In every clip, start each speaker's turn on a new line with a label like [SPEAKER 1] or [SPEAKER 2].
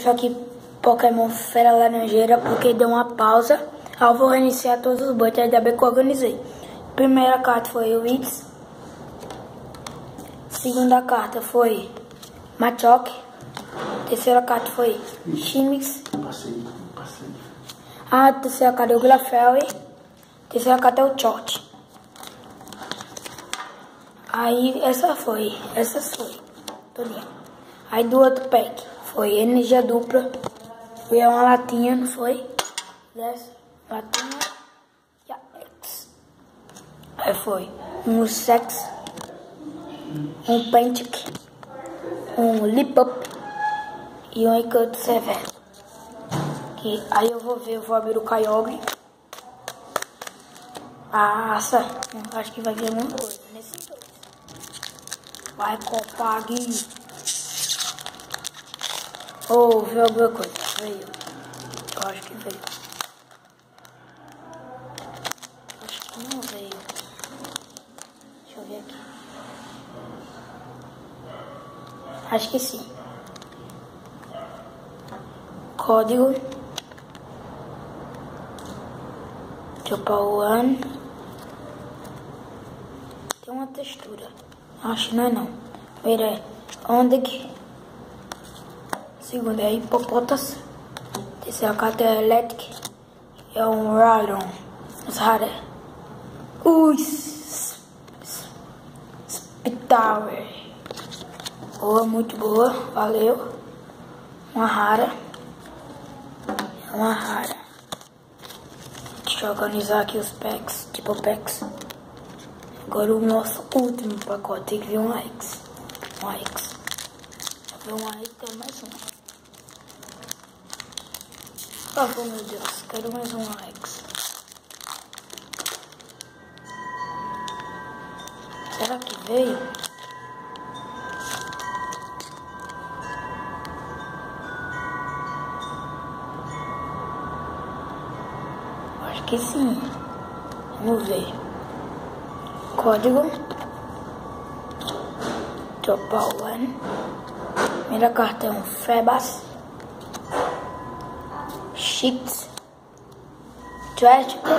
[SPEAKER 1] Só que Pokémon Fera Laranjeira, porque deu uma pausa. Aí eu vou reiniciar todos os bots, ainda bem que eu organizei. Primeira carta foi o Itz. Segunda carta foi Machoke. Terceira carta foi Chimix.
[SPEAKER 2] Passei.
[SPEAKER 1] A terceira carta é o Glafelli. Terceira carta é o Chort. Aí essas foi. Todinha. Aí do outro pack foi energia dupla. Foi uma latinha, não foi? 10 latinha e a X. Aí foi um Sex, um Pentic, um Lip Up e um Encanto Severo. Aí eu vou abrir o Kyogre. Nossa, acho que vai vir alguma coisa nesses dois. Vai, Copag. Viu alguma coisa? Veio. Eu acho que veio. Acho que não veio. Deixa eu ver aqui. Acho que sim. Código. Chopawan. Tem uma textura. Acho que não é não. Primeiro é Ondig. Segundo é Hippopotas. Terceira carta é Electric. É um Ralon. Zara. Spitower. Boa, muito boa. Valeu. Uma rara. Deixa eu organizar aqui os packs. Tipo packs. Agora o nosso último pacote. Tem que vir um X. Já veio um X, quero mais um. Por favor, meu Deus. Quero mais um X. Será que veio? Acho que sim. Vamos ver. Código. Chopawan. Primeira carta é um Febas. Shix. Trágico.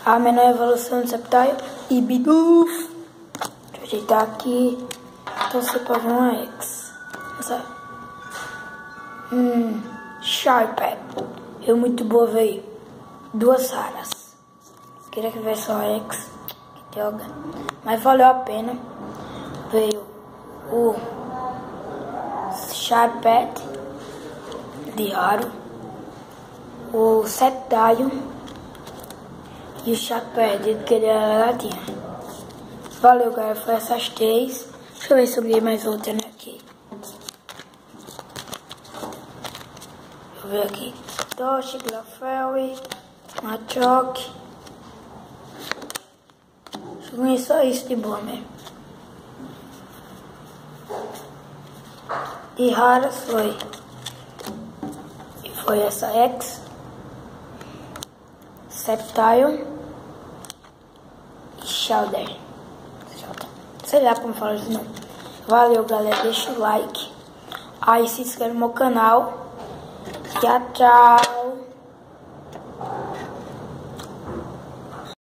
[SPEAKER 1] A menor evolução do Sceptile. E Bidoof. Deixa eu ajeitar aqui. Torcer pra ver uma X. Sharped. Eu muito boa, veio. 2 raras. Queria que viesse só X. Que droga. Mas valeu a pena. Veio o Sharped de raro. O Sceptile. E o Sharped, que ele era latinha. Valeu, galera. Foi essas 3. Deixa eu ver se eu ganhei mais outra, né? Aqui. Deixa eu ver aqui. Toshi, Glafelli, Machoke. Acho que ganhei só isso de boa mesmo. De raras foi. E foi essa X. Sceptile. E Shellder. Sei lá como fala isso não. Valeu, galera. Deixa o like. Aí se inscreve no meu canal. Tchau, tchau.